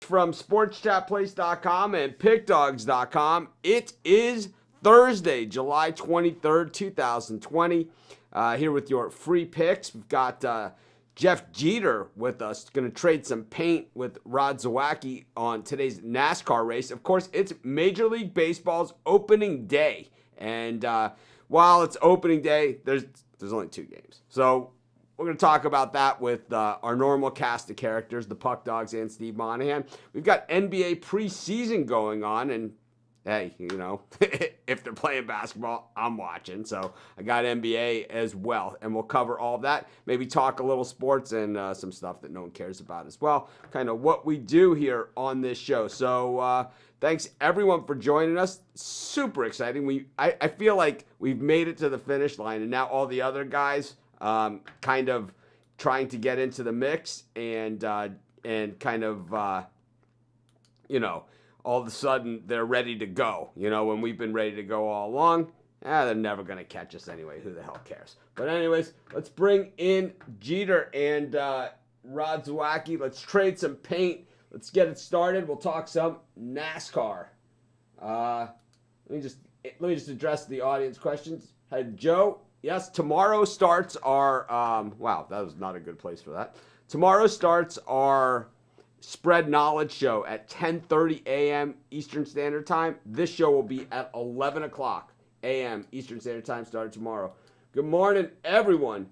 from sportschatplace.com and pickdogs.com. It is Thursday, July 23rd, 2020. Here with your free picks. We've got Jeff Jeter with us. Going to trade some paint with Rod Zawacki on today's NASCAR race. Of course, it's Major League Baseball's opening day. And while it's opening day, there's only 2 games. So we're going to talk about that with our normal cast of characters, the Puck Dogs and Steve Monahan. We've got NBA preseason going on, and hey, you know, if they're playing basketball, I'm watching. So I got NBA as well, and we'll cover all of that. Maybe talk a little sports and some stuff that no one cares about as well. Kind of what we do here on this show. So thanks everyone for joining us. Super exciting. I feel like we've made it to the finish line, and now all the other guys kind of trying to get into the mix and kind of you know, all of a sudden they're ready to go. You know, when we've been ready to go all along, they're never going to catch us anyway. Who the hell cares? But anyways, let's bring in Jeter and Rod Zawacki. Let's trade some paint. Let's get it started. We'll talk some NASCAR. Let me just address the audience questions. Hi, Joe. Yes, tomorrow starts our wow, that was not a good place for that. Tomorrow starts our Spread Knowledge show at 10:30 a.m. Eastern Standard Time. This show will be at 11 o'clock a.m. Eastern Standard Time, starting tomorrow. Good morning, everyone.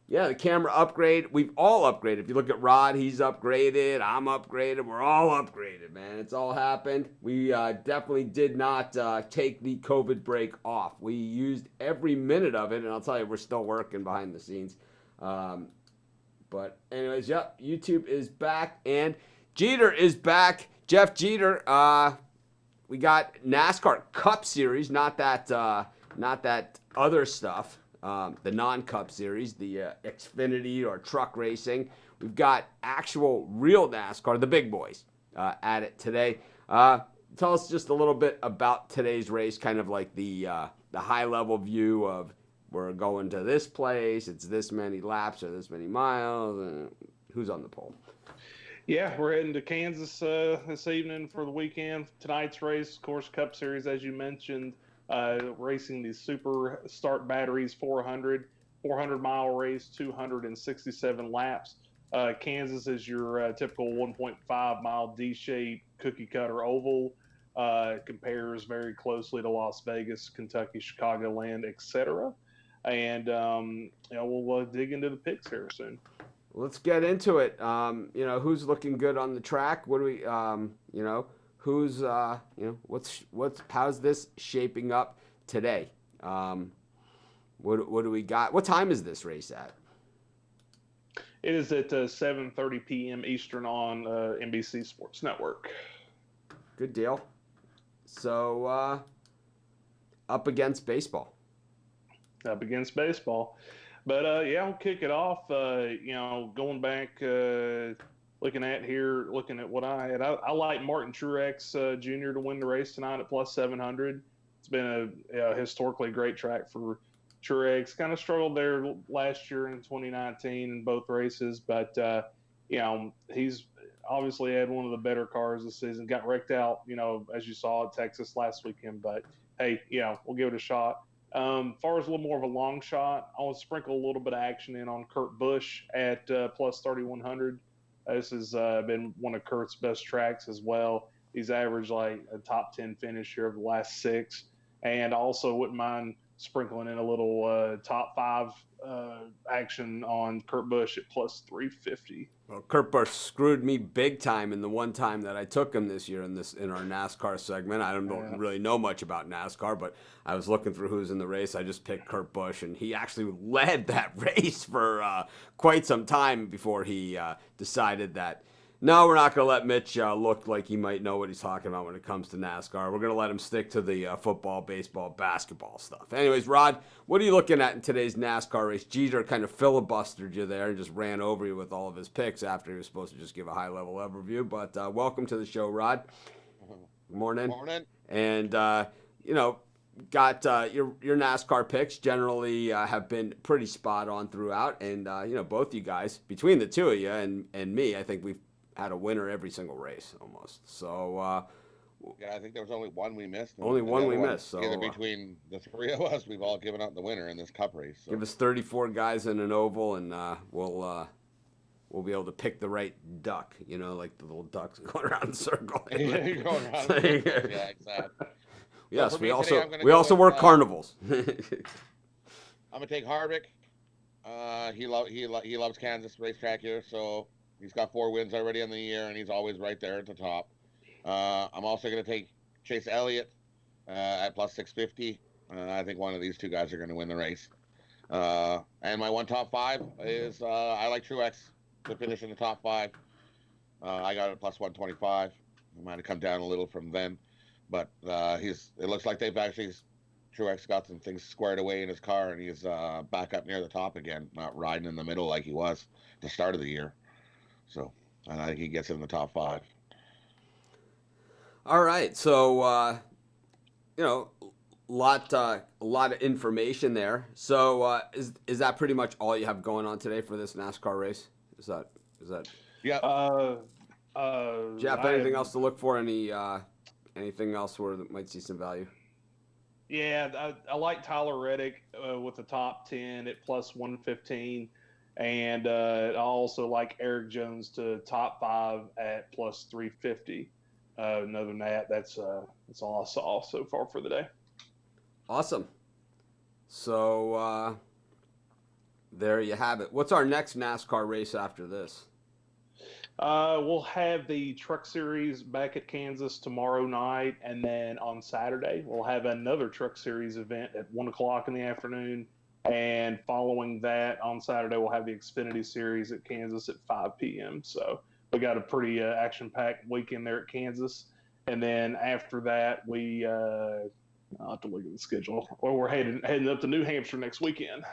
Yeah, the camera upgrade. We've all upgraded. If you look at Rod, he's upgraded. I'm upgraded. We're all upgraded, man. It's all happened. We definitely did not take the COVID break off. We used every minute of it, and I'll tell you, we're still working behind the scenes. But anyways, yep, YouTube is back, and Jeter is back. Jeff Jeter, we got NASCAR Cup Series, not that other stuff, the non-Cup Series, the Xfinity or truck racing. We've got actual real NASCAR, the big boys, at it today. Tell us just a little bit about today's race, kind of like the high-level view of we're going to this place, it's this many laps or this many miles, who's on the pole? Yeah, we're heading to Kansas this evening for the weekend. Tonight's race, of course, Cup Series, as you mentioned, racing the Super Start Batteries 400-mile race, 267 laps. Kansas is your typical 1.5-mile D-shaped cookie-cutter oval. Compares very closely to Las Vegas, Kentucky, Chicagoland, etc. And we'll dig into the picks here soon. Let's get into it. Who's looking good on the track? What do we, who's, how's this shaping up today? What do we got? What time is this race at? It is at 7:30 p.m. Eastern on NBC Sports Network. Good deal. So, up against baseball. Up against baseball. But, we'll kick it off, going back, looking at what I had. I like Martin Truex Jr. to win the race tonight at plus 700. It's been a historically great track for Truex. Kind of struggled there last year in 2019 in both races, but, he's obviously had one of the better cars this season. Got wrecked out, as you saw at Texas last weekend. But, hey, we'll give it a shot. Far as a little more of a long shot, I want to sprinkle a little bit of action in on Kurt Busch at plus 3,100. This has been one of Kurt's best tracks as well. He's averaged like a top 10 finish here over the last 6. And I also wouldn't mind sprinkling in a little top 5 action on Kurt Busch at plus 350. Well, Kurt Busch screwed me big time in the one time that I took him this year in our NASCAR segment. I don't really know much about NASCAR, but I was looking through who's in the race. I just picked Kurt Busch, and he actually led that race for quite some time before he decided that, no, we're not going to let Mitch look like he might know what he's talking about when it comes to NASCAR. We're going to let him stick to the football, baseball, basketball stuff. Anyways, Rod, what are you looking at in today's NASCAR race? Jeter kind of filibustered you there and just ran over you with all of his picks after he was supposed to just give a high-level overview. But welcome to the show, Rod. Good morning. Morning. And, got your NASCAR picks generally have been pretty spot on throughout. And, both you guys, between the two of you and me, I think we've had a winner every single race almost. So Yeah, I think there was only one we missed. only one we missed. So either between the three of us, we've all given up the winner in this Cup race. So. give us 34 guys in an oval, and we'll be able to pick the right duck. You know, like the little ducks going around in a circle. Yeah, you're going around. Yeah, exactly. Yes, So we today, also work carnivals. I'm gonna take Harvick. He loves Kansas racetrack here, so he's got 4 wins already in the year, and he's always right there at the top. I'm also going to take Chase Elliott at plus 650. I think one of these two guys are going to win the race. And my one top 5 is I like Truex to finish in the top 5. I got it at plus 125. It might have come down a little from then, but it looks like Truex got some things squared away in his car, and he's back up near the top again, not riding in the middle like he was at the start of the year. So I think he gets in the top 5. All right, so a lot of information there. So is that pretty much all you have going on today for this NASCAR race? Is that? Yeah. Jeff, anything else to look for? Anything else where that might see some value? Yeah, I like Tyler Reddick with the top 10 at plus 115. And I also like Eric Jones to top 5 at plus 350. Other than that, that's all I saw so far for the day. Awesome. So there you have it. What's our next NASCAR race after this? We'll have the Truck Series back at Kansas tomorrow night, and then on Saturday we'll have another Truck Series event at 1 o'clock in the afternoon. And following that, on Saturday we'll have the Xfinity Series at Kansas at 5 p.m. So we got a pretty action-packed weekend there at Kansas. And then after that, I'll have to look at the schedule. Or we're heading up to New Hampshire next weekend.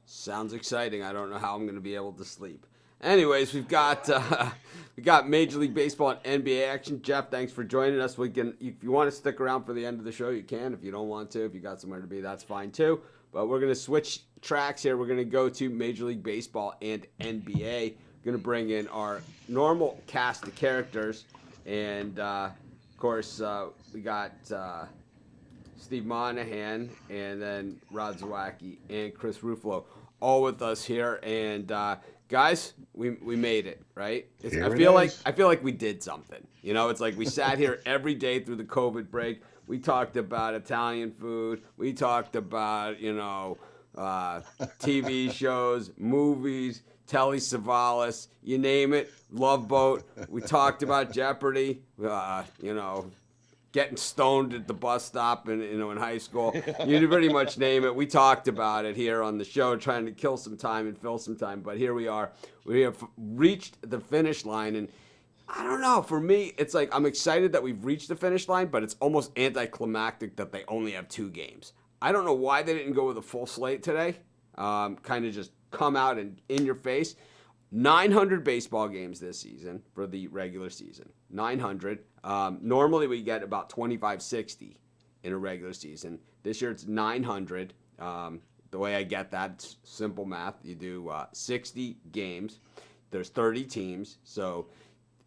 Sounds exciting. I don't know how I'm going to be able to sleep. Anyways, we got Major League Baseball and NBA action. Jeff, thanks for joining us. If you want to stick around for the end of the show, you can. If you don't want to, if you got somewhere to be, that's fine too. But we're going to switch tracks here. We're going to go to Major League Baseball and NBA. Going to bring in our normal cast of characters, and of course we got Steve Monahan, and then Rod Zawacki and Chris Ruffalo, all with us here. And guys, we made it, right? I feel like we did something. You know, it's like we sat here every day through the COVID break. We talked about Italian food. We talked about TV shows, movies. Telly Savalas, you name it, Love Boat. We talked about Jeopardy, getting stoned at the bus stop in high school. You pretty much name it. We talked about it here on the show, trying to kill some time and fill some time. But here we are. We have reached the finish line, and I don't know. For me, it's like I'm excited that we've reached the finish line, but it's almost anticlimactic that they only have 2 games. I don't know why they didn't go with a full slate today. Kind of just come out and in your face. 900 baseball games this season for the regular season. 900. Normally we get about 25-60 in a regular season. This year it's 900. The way I get that, it's simple math. You do 60 games. There's 30 teams, so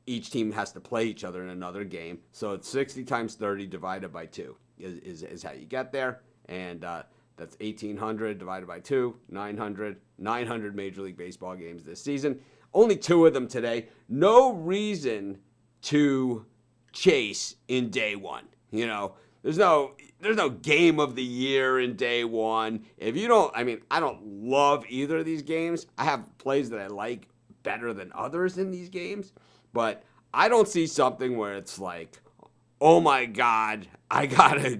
each team has to play each other in another game. So it's 60 times 30 divided by 2 is how you get there. And that's 1,800 divided by 2, 900. 900 Major League Baseball games this season. Only 2 of them today. No reason to chase in day one. You know, there's no game of the year in day one. If you don't, I don't love either of these games. I have plays that I like better than others in these games. But I don't see something where it's like, oh my God, I gotta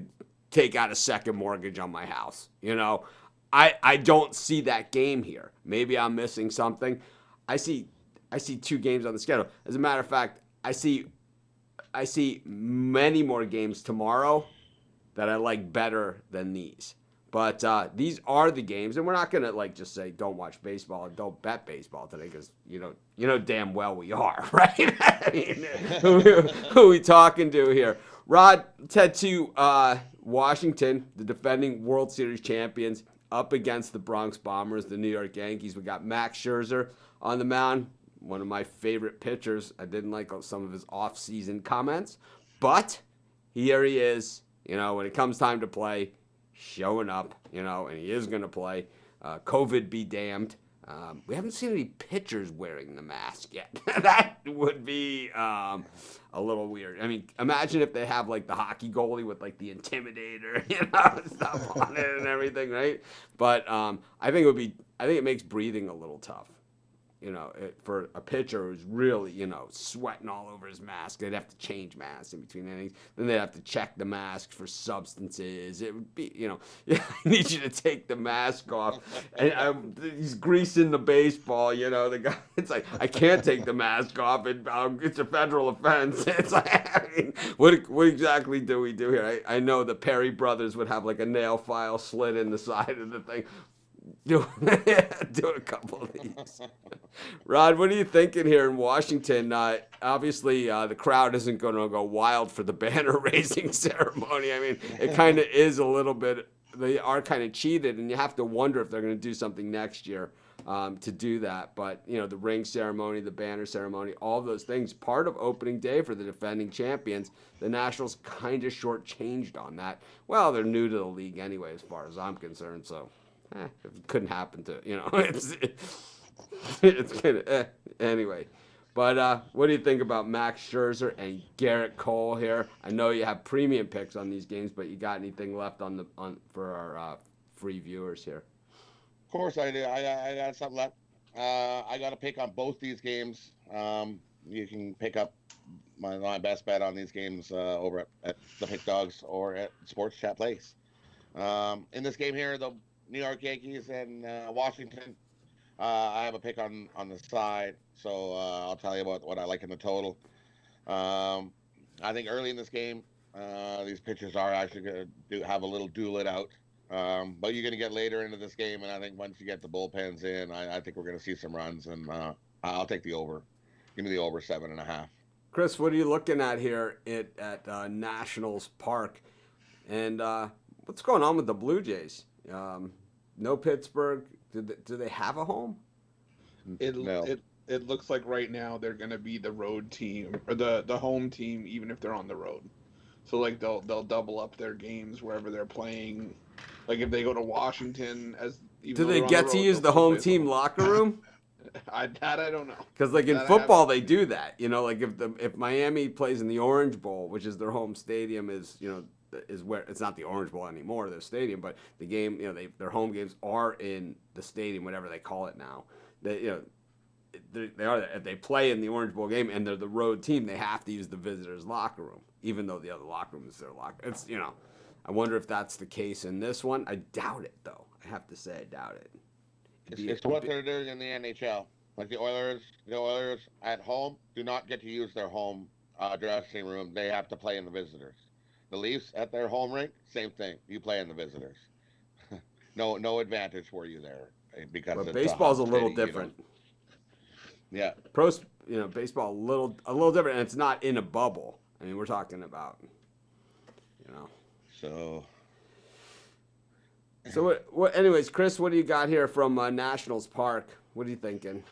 take out a second mortgage on my house. You know, I don't see that game here. Maybe I'm missing something. I see 2 games on the schedule. As a matter of fact, I see many more games tomorrow that I like better than these. But these are the games, and we're not gonna just say don't watch baseball and don't bet baseball today, because you know damn well we are, right? Who are we talking to here? Rod, let's head to Washington, the defending World Series champions, up against the Bronx Bombers, the New York Yankees. We got Max Scherzer on the mound. one of my favorite pitchers. I didn't like some of his off-season comments, but here he is, when it comes time to play, showing up, and he is going to play. COVID be damned. We haven't seen any pitchers wearing the mask yet. That would be a little weird. I mean, imagine if they have like the hockey goalie with like the Intimidator, stuff on it and everything, right? But I think it makes breathing a little tough. For a pitcher who's really, sweating all over his mask, they'd have to change masks in between innings. Then they'd have to check the mask for substances. It would be, I need you to take the mask off. And he's greasing the baseball, the guy, it's like, I can't take the mask off. It's a federal offense. It's like, what exactly do we do here? I know the Perry brothers would have like a nail file slid in the side of the thing. Do a couple of these. Rod, what are you thinking here in Washington? Obviously, the crowd isn't going to go wild for the banner raising ceremony. I mean, it kind of is a little bit, they are kind of cheated, and you have to wonder if they're going to do something next year to do that. But, the ring ceremony, the banner ceremony, all of those things, part of opening day for the defending champions, the Nationals kind of shortchanged on that. Well, they're new to the league anyway, as far as I'm concerned, so. It couldn't happen to, it's kind of, anyway. But what do you think about Max Scherzer and Garrett Cole here? I know you have premium picks on these games, but you got anything left for our free viewers here? Of course I do. I got something left. I got a pick on both these games. You can pick up my best bet on these games over at the Pick Dogs or at Sports Chat Place. In this game here, the New York Yankees and Washington. I have a pick on the side, so I'll tell you about what I like in the total. I think early in this game, these pitchers are actually going to have a little duel it out. But you're going to get later into this game, and I think once you get the bullpens in, I think we're going to see some runs, and I'll take the over. Give me the over 7.5. Chris, what are you looking at here at Nationals Park? And what's going on with the Blue Jays? No Pittsburgh. Do they have a home? No. It looks like right now they're going to be the road team or the home team, even if they're on the road. So like they'll double up their games wherever they're playing. Like if they go to Washington, do they get to use the home team locker room? I don't know. Because like in football they do that. Like if Miami plays in the Orange Bowl, which is their home stadium, is where it's not the Orange Bowl anymore, their stadium, but the game, their home games are in the stadium, whatever they call it now. They are. If they play in the Orange Bowl game and they're the road team, they have to use the visitors' locker room, even though the other locker room is their locker. It's I wonder if that's the case in this one. I doubt it, though. I have to say, I doubt it. It's what they're doing in the NHL. Like the Oilers at home do not get to use their home dressing room. They have to play in the visitors. The Leafs at their home rink, same thing. You play in the visitors. No advantage for you there because but baseball's a little different. Yeah. Baseball a little different, and it's not in a bubble. I mean, we're talking about, So what? Anyways, Chris, what do you got here from Nationals Park? What are you thinking?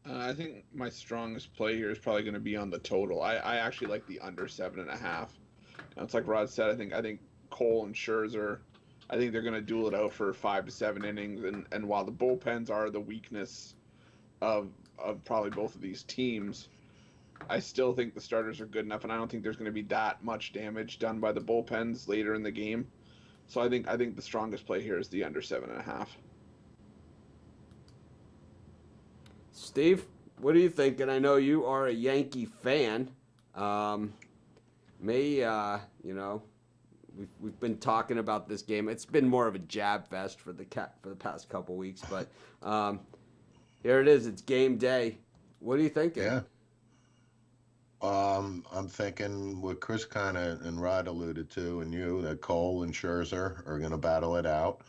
I think my strongest play here is probably going to be on the total. I actually like the under 7.5. It's like Rod said. I think Cole and Scherzer, I think they're going to duel it out for 5 to 7 innings. And while the bullpens are the weakness of probably both of these teams, I still think the starters are good enough, and I don't think there's going to be that much damage done by the bullpens later in the game. So I think the strongest play here is the under 7.5. Steve, what are you thinking? I know you are a Yankee fan. We've been talking about this game. It's been more of a jab fest for the past couple weeks, but here it is. It's game day. What are you thinking? Yeah. I'm thinking what Chris kind of and Rod alluded to, and that Cole and Scherzer are going to battle it out.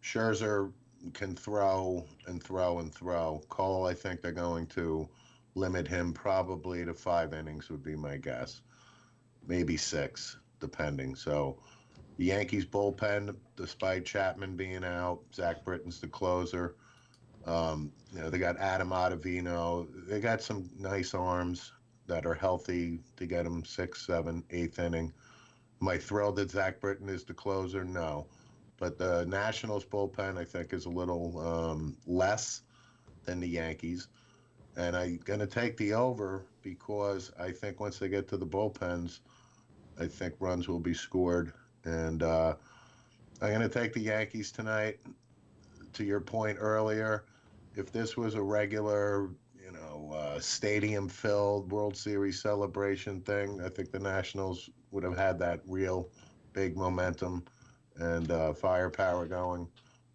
Scherzer can throw and throw and throw. Cole, I think they're going to limit him probably to 5 innings would be my guess. Maybe 6, depending. So the Yankees bullpen, despite Chapman being out, Zach Britton's the closer. They got Adam Ottavino. They got some nice arms that are healthy to get them sixth, seventh, eighth inning. Am I thrilled that Zach Britton is the closer? No. But the Nationals bullpen, I think, is a little less than the Yankees. And I'm going to take the over because I think once they get to the bullpens, I think runs will be scored. And I'm going to take the Yankees tonight. To your point earlier, if this was a regular, stadium-filled World Series celebration thing, I think the Nationals would have had that real big momentum and firepower going.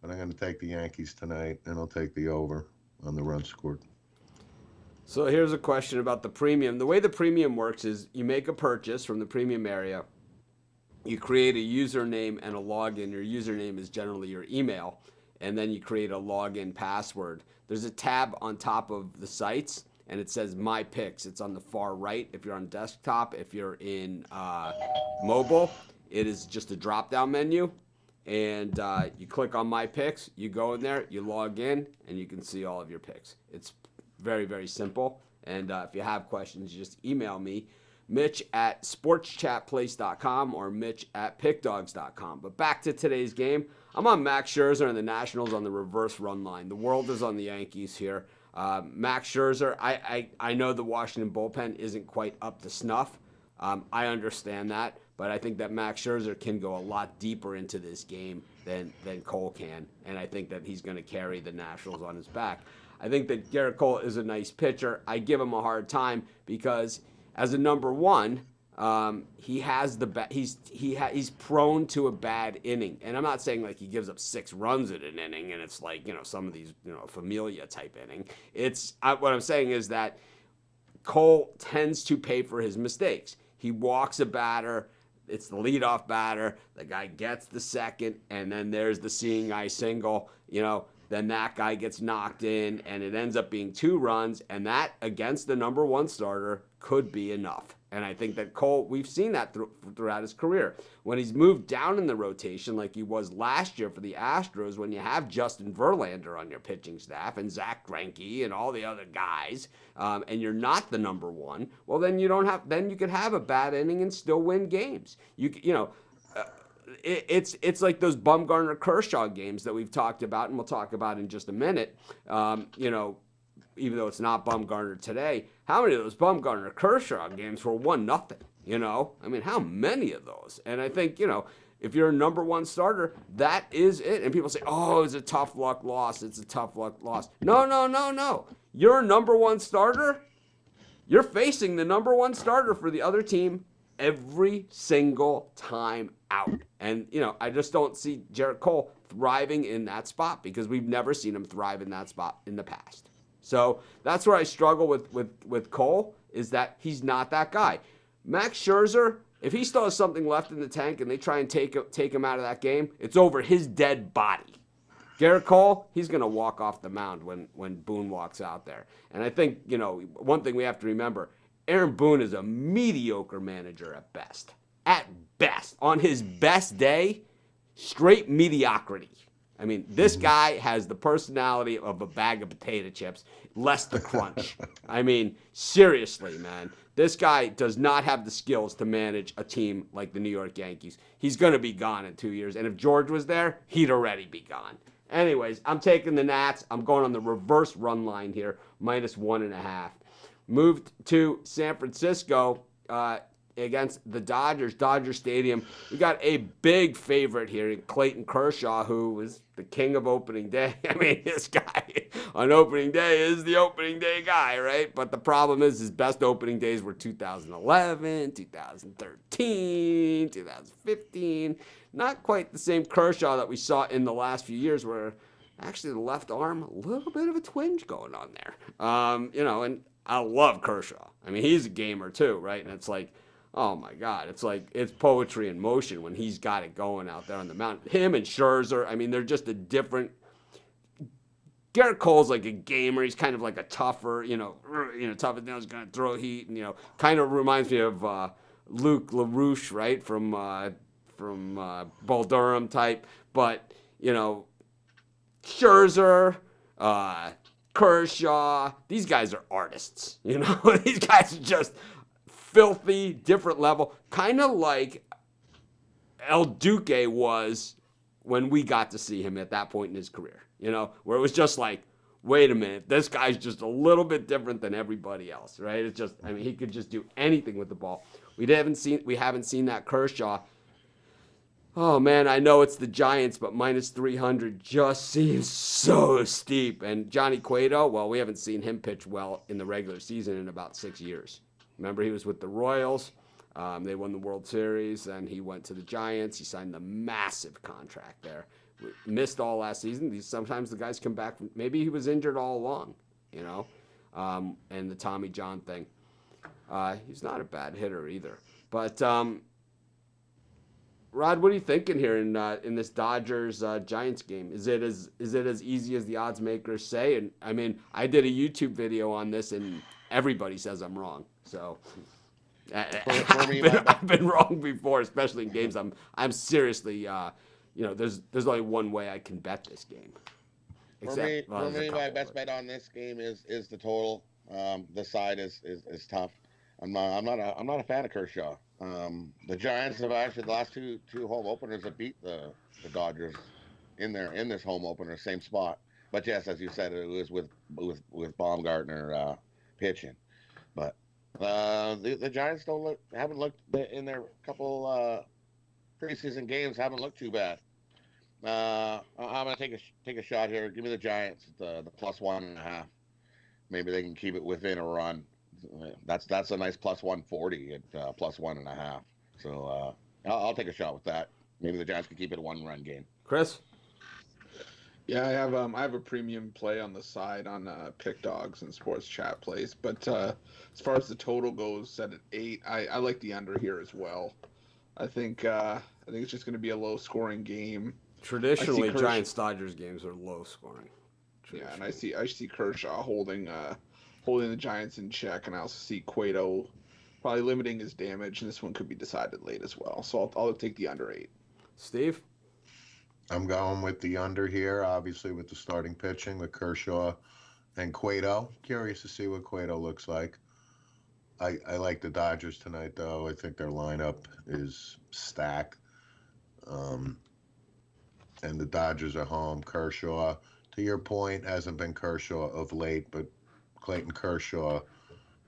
But I'm going to take the Yankees tonight, and I'll take the over on the runs scored. So here's a question about the premium. The way the premium works is you make a purchase from the premium area. You create a username and a login. Your username is generally your email. And then you create a login password. There's a tab on top of the sites, and it says My Picks. It's on the far right if you're on desktop. If you're in mobile, it is just a drop-down menu. And you click on My Picks. You go in there, you log in, and you can see all of your picks. It's very, very simple. And if you have questions, you just email me, Mitch@sportschatplace.com or Mitch@pickdogs.com. But back to today's game. I'm on Max Scherzer and the Nationals on the reverse run line. The world is on the Yankees here. Max Scherzer, I know the Washington bullpen isn't quite up to snuff. I understand that. But I think that Max Scherzer can go a lot deeper into this game than Cole can. And I think that he's going to carry the Nationals on his back. I think that Garrett Cole is a nice pitcher. I give him a hard time because as a number one, he has he's prone to a bad inning. And I'm not saying like he gives up 6 runs in an inning and it's like, some of these, Familia type inning. What I'm saying is that Cole tends to pay for his mistakes. He walks a batter. It's the leadoff batter. The guy gets the second, and then there's the seeing eye single. Then that guy gets knocked in, and it ends up being 2 runs, and that, against the number one starter, could be enough. And I think that Cole, we've seen that throughout his career. When he's moved down in the rotation, like he was last year for the Astros, when you have Justin Verlander on your pitching staff and Zach Greinke and all the other guys, and you're not the number one, well, then you could have a bad inning and still win games. It's like those Bumgarner Kershaw games that we've talked about, and we'll talk about in just a minute. Even though it's not Bumgarner today, how many of those Bumgarner Kershaw games were 1-0? How many of those? And I think, if you're a number one starter, that is it. And people say, oh, it's a tough luck loss. It's a tough luck loss. No. You're a number one starter. You're facing the number one starter for the other team every single time out. And, I just don't see Garrett Cole thriving in that spot because we've never seen him thrive in that spot in the past. So that's where I struggle with Cole, is that he's not that guy. Max Scherzer, if he still has something left in the tank and they try and take him out of that game, it's over his dead body. Garrett Cole, he's going to walk off the mound when Boone walks out there. And I think, one thing we have to remember, Aaron Boone is a mediocre manager at best. At best. On his best day, straight mediocrity. This guy has the personality of a bag of potato chips, less the crunch. Seriously, man. This guy does not have the skills to manage a team like the New York Yankees. He's going to be gone in 2 years. And if George was there, he'd already be gone. Anyways, I'm taking the Nats. I'm going on the reverse run line here, -1.5. Moved to San Francisco against the Dodgers, Dodger Stadium. We got a big favorite here, Clayton Kershaw, who was the king of opening day. This guy on opening day is the opening day guy, right? But the problem is his best opening days were 2011, 2013, 2015. Not quite the same Kershaw that we saw in the last few years where actually the left arm, a little bit of a twinge going on there. And I love Kershaw. He's a gamer too, right? And it's like, oh my God, it's poetry in motion when he's got it going out there on the mound. Him and Scherzer, they're just a different. Garrett Cole's like a gamer. He's kind of like a tougher, tough as nails, going to throw heat, and kind of reminds me of Luke LaRouche, right, from Bull Durham type. But Scherzer. Kershaw. These guys are artists, you know. These guys are just filthy, different level, kind of like El Duque was when we got to see him at that point in his career, you know, where it was just like, wait a minute, this guy's just a little bit different than everybody else, right? It's just, I mean, he could just do anything with the ball. We haven't seen that Kershaw. Oh man, I know it's the Giants, but minus 300 just seems so steep. And Johnny Cueto, well, we haven't seen him pitch well in the regular season in about 6 years. Remember, he was with the Royals. They won the World Series, and he went to the Giants. He signed a massive contract there. Missed all last season. Sometimes the guys come back. Maybe he was injured all along, you know, and the Tommy John thing. He's not a bad hitter either. But Rod, what are you thinking here in this Dodgers Giants game? Is it as easy as the odds makers say? And I mean, I did a YouTube video on this, and everybody says I'm wrong. So I've been wrong before, especially in games. I'm seriously, you know, there's only one way I can bet this game. For me, my best bet on this game is the total. The side is tough. I'm not a fan of Kershaw. The Giants have actually the last two home openers have beat the Dodgers in this home opener, same spot. But yes, as you said, it was with Baumgartner pitching. But the Giants haven't looked in their couple preseason games, haven't looked too bad. I'm gonna take a shot here. Give me the Giants at the plus 1.5. Maybe they can keep it within a run. That's a nice plus 140 at plus 1.5. So I'll take a shot with that. Maybe the Giants can keep it a 1-run game. Chris? Yeah, I have a premium play on the side on Pick Dogs and Sports Chat plays, but as far as the total goes, set at 8. I like the under here as well. I think it's just going to be a low scoring game. Traditionally, Giants Dodgers games are low scoring. Yeah, and I see Kershaw holding the Giants in check, and I also see Cueto probably limiting his damage, and this one could be decided late as well. So I'll take the under 8. Steve? I'm going with the under here, obviously with the starting pitching with Kershaw and Cueto. Curious to see what Cueto looks like. I like the Dodgers tonight, though. I think their lineup is stacked. And the Dodgers are home. Kershaw, to your point, hasn't been Kershaw of late, but Clayton Kershaw,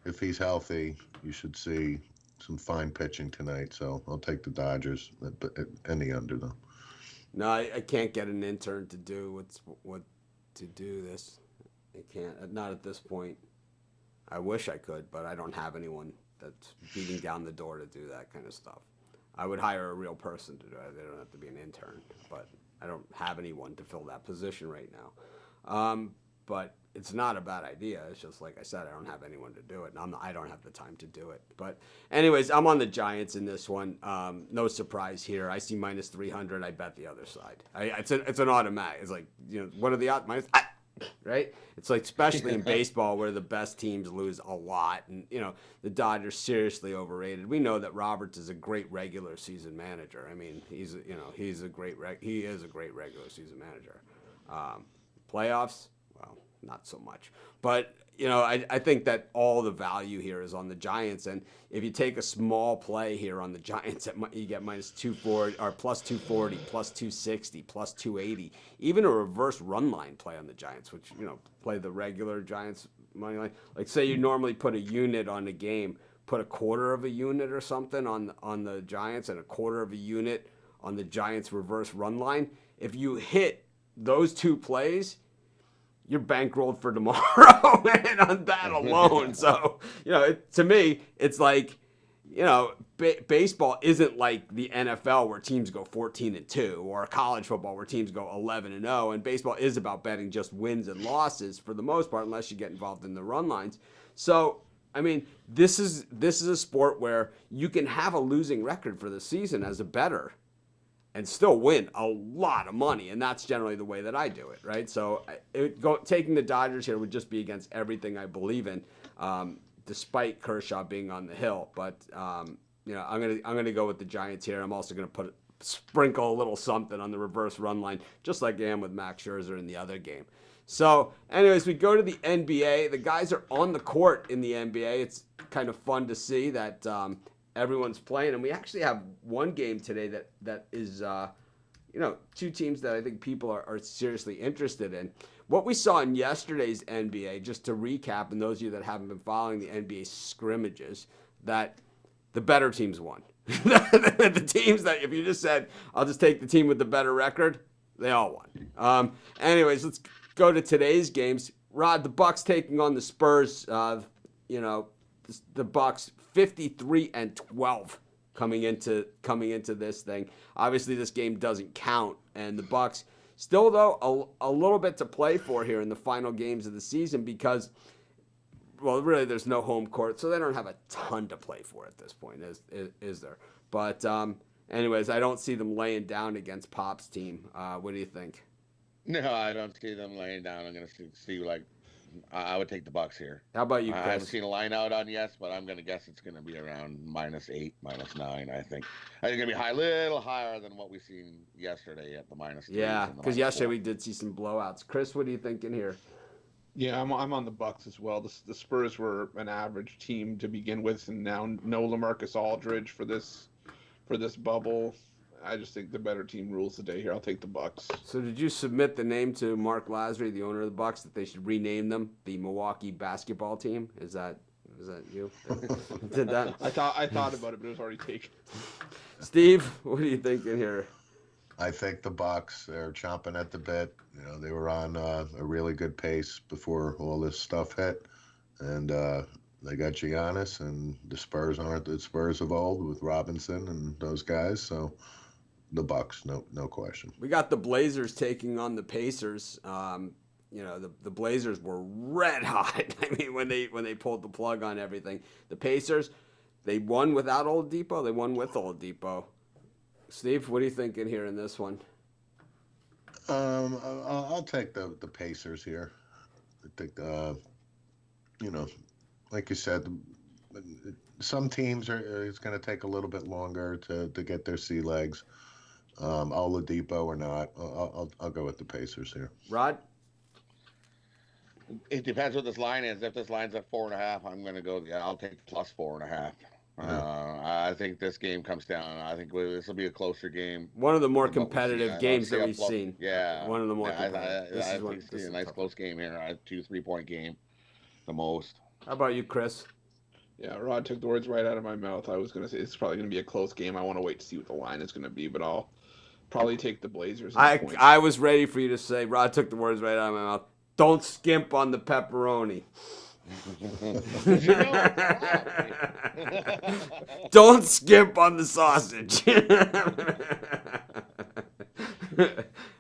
if he's healthy, you should see some fine pitching tonight. So I'll take the Dodgers and the under, though. No, I can't get an intern to do what to do this. I can't. Not at this point. I wish I could, but I don't have anyone that's beating down the door to do that kind of stuff. I would hire a real person to do it. They don't have to be an intern, but I don't have anyone to fill that position right now. But it's not a bad idea. It's just like I said, I don't have anyone to do it, and I don't have the time to do it. But anyways, I'm on the Giants in this one. No surprise here. I see minus 300. I bet the other side. It's an automatic. It's like, you know, what are the odds? Minus, right? It's like, especially in baseball where the best teams lose a lot, and you know the Dodgers seriously overrated. We know that Roberts is a great regular season manager. I mean, he is a great regular season manager. Playoffs, well, not so much. But you know, I think that all the value here is on the Giants, and if you take a small play here on the Giants, you get minus 240 or plus 240, plus 260, plus 280, even a reverse run line play on the Giants, which, you know, play the regular Giants money line. Like, say you normally put a unit on a game, put a quarter of a unit or something on the Giants and a quarter of a unit on the Giants reverse run line. If you hit those two plays, you're bankrolled for tomorrow, man, on that alone. So, you know, to me, it's like, you know, baseball isn't like the NFL where teams go 14-2, or college football where teams go 11-0. And baseball is about betting just wins and losses for the most part, unless you get involved in the run lines. So, I mean, this is a sport where you can have a losing record for the season as a bettor and still win a lot of money, and that's generally the way that I do it, right? So taking the Dodgers here would just be against everything I believe in, despite Kershaw being on the hill. But you know, I'm gonna go with the Giants here. I'm also gonna sprinkle a little something on the reverse run line, just like I am with Max Scherzer in the other game. So, anyways, we go to the NBA. The guys are on the court in the NBA. It's kind of fun to see that everyone's playing, and we actually have one game today that is, two teams that I think people are seriously interested in. What we saw in yesterday's NBA, just to recap, and those of you that haven't been following the NBA scrimmages, that the better teams won. The teams that, if you just said, I'll just take the team with the better record, they all won. Anyways, let's go to today's games. Rod, the Bucks taking on the Spurs. The Bucks 53-12 coming into this thing. Obviously, this game doesn't count, and the Bucks still, though, a little bit to play for here in the final games of the season because, well, really, there's no home court, so they don't have a ton to play for at this point, is there? But anyways, I don't see them laying down against Pop's team. What do you think? No, I don't see them laying down. I'm going to see I would take the Bucks here. How about you, Chris? I haven't seen a line out on yes, but I'm going to guess it's going to be around -8, -9, I think. I think it's going to be little higher than what we've seen yesterday at the -3. Yeah, because yesterday we did see some blowouts. Chris, what are you thinking here? Yeah, I'm on the Bucks as well. The Spurs were an average team to begin with, and now no LaMarcus Aldridge for this bubble. I just think the better team rules the day here. I'll take the Bucks. So did you submit the name to Mark Lasry, the owner of the Bucks, that they should rename them the Milwaukee basketball team? Is that you? Did that? I thought about it, but it was already taken. Steve, what are you thinking here? I think the Bucks, they're chomping at the bit. They were on a really good pace before all this stuff hit, and they got Giannis, and the Spurs aren't the Spurs of old with Robinson and those guys, so the Bucks, no question. We got the Blazers taking on the Pacers. The Blazers were red hot. I mean, when they pulled the plug on everything. The Pacers, they won without Oladipo. They won with Oladipo. Steve, what are you thinking here in this one? I'll take the Pacers here. I think, like you said, some teams it's going to take a little bit longer to get their sea legs. Oladipo or not, I'll go with the Pacers here. Rod? It depends what this line is. If this line's at 4.5, I'm going to go. Yeah, I'll take +4.5. I think this game comes down. I think this will be a closer game. One of the more competitive games that we've seen. Yeah. One of the more competitive. I think it's a nice close game here. A 2-3 point game, the most. How about you, Chris? Yeah, Rod took the words right out of my mouth. I was going to say it's probably going to be a close game. I want to wait to see what the line is going to be, but I'll probably take the Blazers. I was ready for you to say, Rod took the words right out of my mouth. Don't skimp on the pepperoni. Don't skimp on the sausage.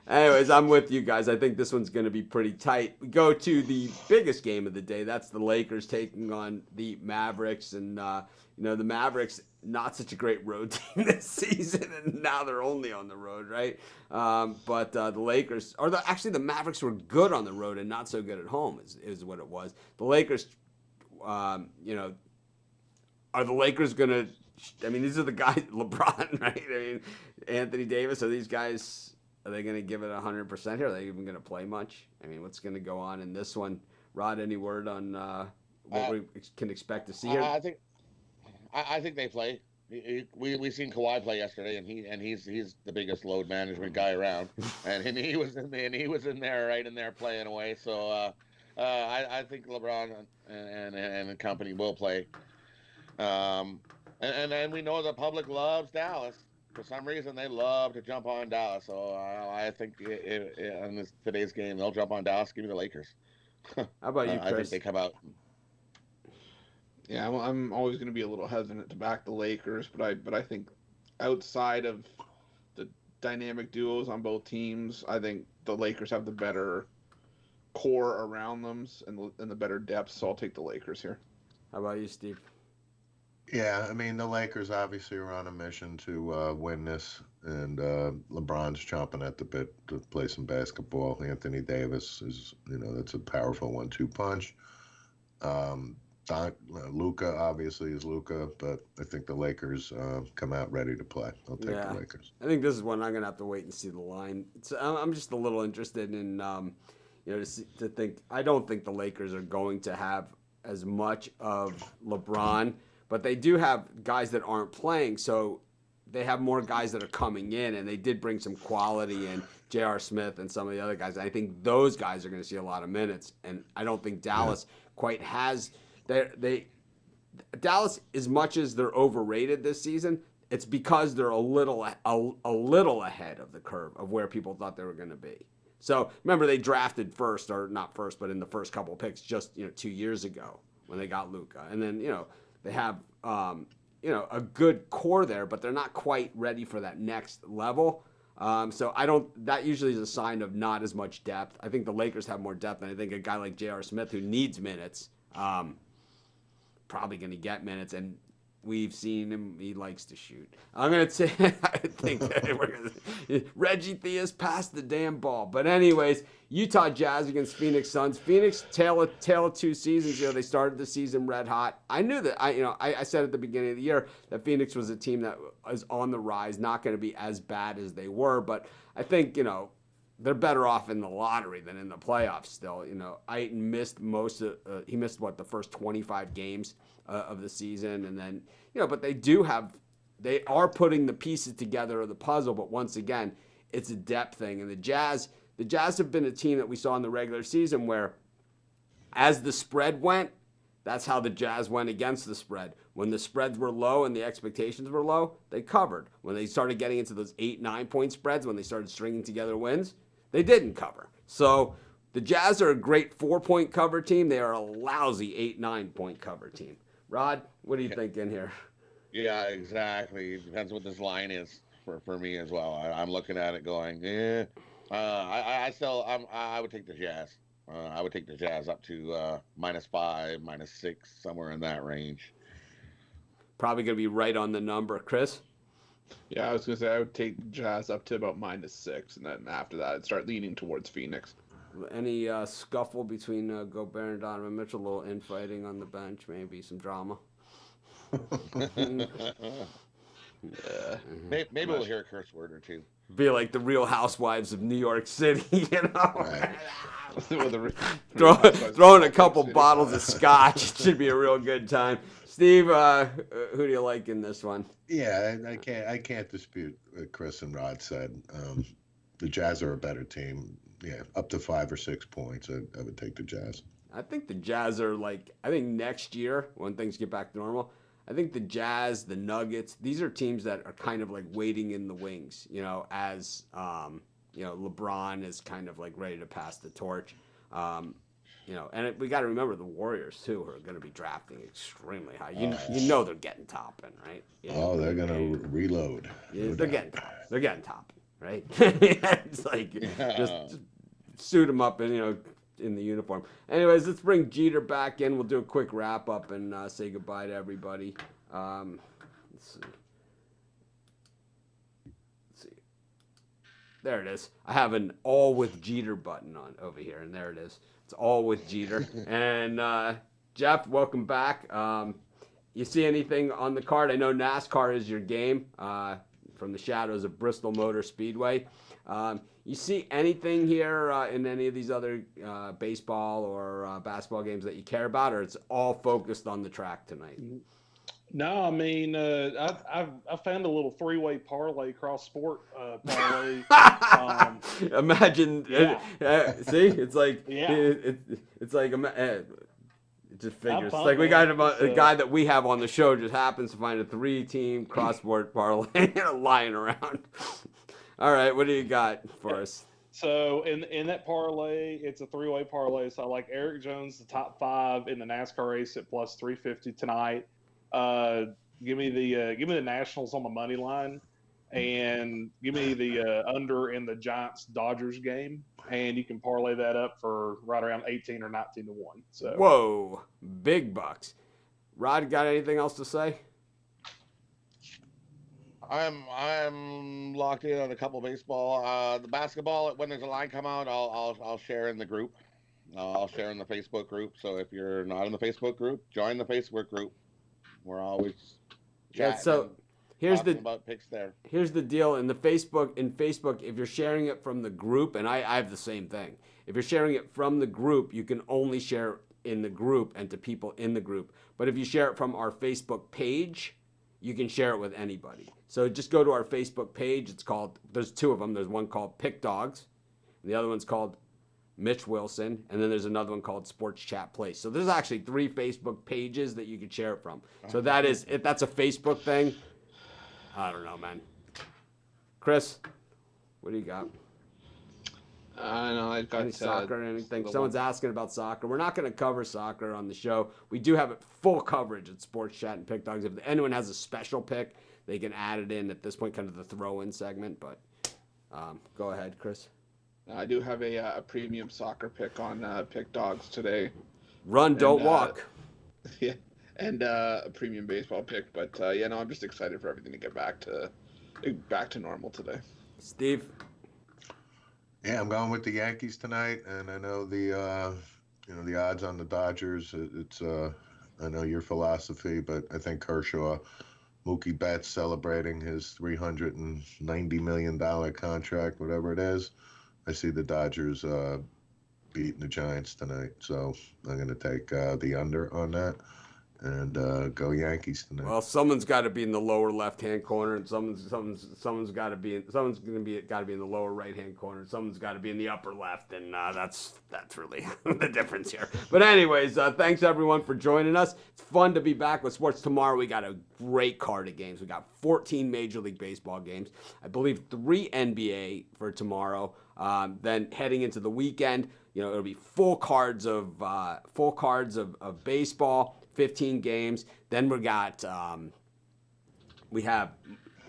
Anyways, I'm with you guys. I think this one's going to be pretty tight. We go to the biggest game of the day. That's the Lakers taking on the Mavericks. And, the Mavericks, not such a great road team this season. And now they're only on the road, right? But the Lakers, actually the Mavericks were good on the road and not so good at home is what it was. The Lakers, are the Lakers going to, these are the guys, LeBron, right? Anthony Davis, are these guys... Are they going to give it 100% here? Are they even going to play much? What's going to go on in this one? Rod, any word on what we can expect to see here? I think they play. We seen Kawhi play yesterday, and he's the biggest load management guy around, and he was in there right in there playing away. So I think LeBron and company will play. And then we know the public loves Dallas. For some reason, they love to jump on Dallas. So I think in today's game, they'll jump on Dallas. Give me the Lakers. How about you, Chris? I think they come out. Yeah, I'm always going to be a little hesitant to back the Lakers, but I think outside of the dynamic duos on both teams, I think the Lakers have the better core around them and the better depth. So I'll take the Lakers here. How about you, Steve? Yeah, the Lakers obviously are on a mission to win this, and LeBron's chomping at the bit to play some basketball. Anthony Davis is, that's a powerful 1-2 punch. Luka obviously is Luka, but I think the Lakers come out ready to play. I'll take the Lakers. I think this is one I'm going to have to wait and see the line. I'm just a little interested in, to think. I don't think the Lakers are going to have as much of LeBron, but they do have guys that aren't playing, so they have more guys that are coming in, and they did bring some quality in. J.R. Smith and some of the other guys. I think those guys are going to see a lot of minutes, and I don't think Dallas quite has. Dallas, as much as they're overrated this season, it's because they're a little ahead of the curve of where people thought they were going to be. So remember, they drafted first, or not first, but in the first couple of picks just 2 years ago when they got Luka, and then they have a good core there, but they're not quite ready for that next level. So that usually is a sign of not as much depth. I think the Lakers have more depth, and I think a guy like J.R. Smith, who needs minutes, probably going to get minutes, and we've seen him. He likes to shoot. I'm going to say, I think Reggie Theus passed the damn ball. But anyways, Utah Jazz against Phoenix Suns. Phoenix, tale of 2 seasons. They started the season red hot. I knew that. I said at the beginning of the year that Phoenix was a team that is on the rise, not going to be as bad as they were. But I think they're better off in the lottery than in the playoffs still. Ayton missed the first 25 games of the season, and then but they are putting the pieces together of the puzzle. But once again, it's a depth thing, and the Jazz have been a team that we saw in the regular season where, as the spread went, that's how the Jazz went against the spread. When the spreads were low and the expectations were low, they covered. When they started getting into those 8-9 point spreads, when they started stringing together wins, they didn't cover. So the Jazz are a great 4-point cover team. They are a lousy 8-9 point cover team. Rod, what are you thinking here? Yeah, exactly. It depends what this line is for me as well. I'm looking at it going, I would take the Jazz. I would take the Jazz up to -5, -6, somewhere in that range. Probably going to be right on the number. Chris? Yeah, I was going to say I would take Jazz up to about -6, and then after that I'd start leaning towards Phoenix. Any scuffle between Gobert and Donovan Mitchell? A little infighting on the bench, maybe some drama. Yeah. Maybe we'll hear a curse word or two. Be like the Real Housewives of New York City, Right. Throwing a couple bottles of scotch. It should be a real good time. Steve, who do you like in this one? Yeah, I can't dispute what Chris and Rod said. The Jazz are a better team. Yeah, up to 5 or 6 points, I would take the Jazz. I think the Jazz are I think next year, when things get back to normal, I think the Jazz, the Nuggets, these are teams that are kind of waiting in the wings, as, LeBron is kind of ready to pass the torch. And we got to remember the Warriors, too, who are going to be drafting extremely high. They're getting Toppin, right? They're going to reload. Yeah, they're getting Toppin, right? It's just suit them up and, in the uniform. Anyways, let's bring Jeter back in. We'll do a quick wrap up and say goodbye to everybody. Let's see. There it is. I have an all with Jeter button on over here, and there it is. It's all with Jeter. And Jeff, welcome back. You see anything on the card? I know NASCAR is your game from the shadows of Bristol Motor Speedway. You see anything here in any of these other baseball or basketball games that you care about, or it's all focused on the track tonight? No, I mean, I found a little 3-way parlay cross sport parlay. Imagine, see, it's like, it's like, it just figures. It's like we got a guy that we have on the show just happens to find a 3-team cross-sport parlay lying around. All right, what do you got for us? So in that parlay, it's a 3-way parlay. So I like Eric Jones, the top 5 in the NASCAR race at +350 tonight. Give me the Nationals on the money line, and give me the under in the Giants-Dodgers game, and you can parlay that up for right around 18 or 19 to 1. So whoa, big bucks. Rod, got anything else to say? I'm locked in on a couple baseball. The basketball, when there's a line come out, I'll share in the group. I'll share in the Facebook group. So if you're not in the Facebook group, join the Facebook group. We're always chatting. So talking about picks there. Here's the deal in Facebook, if you're sharing it from the group, and I have the same thing. If you're sharing it from the group, you can only share in the group and to people in the group. But if you share it from our Facebook page, you can share it with anybody. So just go to our Facebook page. There's two of them. There's one called Pick Dogs, and the other one's called Mitch Wilson, and then there's another one called Sports Chat Place. So there's actually 3 Facebook pages that you can share it from. So that's a Facebook thing. I don't know, man. Chris, what do you got? I know I got Any soccer or anything? the Someone's asking about soccer. We're not going to cover soccer on the show. We do have it full coverage at Sports Chat and Pick Dogs. If anyone has a special pick, they can add it in at this point, kind of the throw-in segment. But go ahead, Chris. I do have a premium soccer pick on Pick Dogs today. Run, don't walk. Yeah, and a premium baseball pick. But I'm just excited for everything to get back to normal today. Steve? Yeah, I'm going with the Yankees tonight, and I know the odds on the Dodgers. It's I know your philosophy, but I think Kershaw, Mookie Betts celebrating his $390 million contract, whatever it is. I see the Dodgers beating the Giants tonight, so I'm going to take the under on that and go Yankees tonight. Well, someone's got to be in the lower left-hand corner, and someone's got to be in the lower right-hand corner. And someone's got to be in the upper left, and that's really the difference here. But anyways, thanks everyone for joining us. It's fun to be back with sports. Tomorrow we got a great card of games. We got 14 Major League Baseball games. I believe 3 NBA for tomorrow. Then heading into the weekend, it'll be full cards of baseball. 15 games. Then we have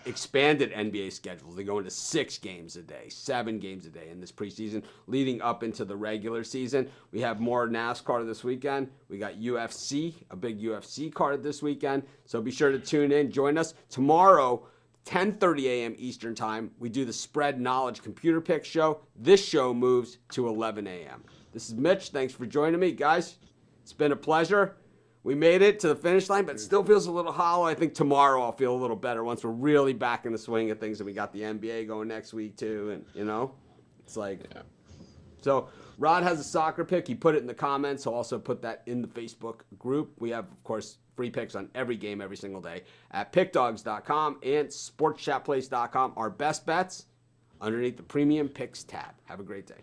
expanded NBA schedules. They go into 6 games a day, 7 games a day in this preseason, leading up into the regular season. We have more NASCAR this weekend. We got UFC, a big UFC card this weekend. So be sure to tune in. Join us tomorrow, 10:30 a.m. Eastern Time. We do the Spread Knowledge Computer Pick Show. This show moves to 11 a.m. This is Mitch. Thanks for joining me, guys. It's been a pleasure. We made it to the finish line, but still feels a little hollow. I think tomorrow I'll feel a little better once we're really back in the swing of things, and we got the NBA going next week too. And it's like, So Rod has a soccer pick. He put it in the comments. He'll also put that in the Facebook group. We have, of course, free picks on every game every single day at pickdogs.com and sportschatplace.com. Our best bets underneath the premium picks tab. Have a great day.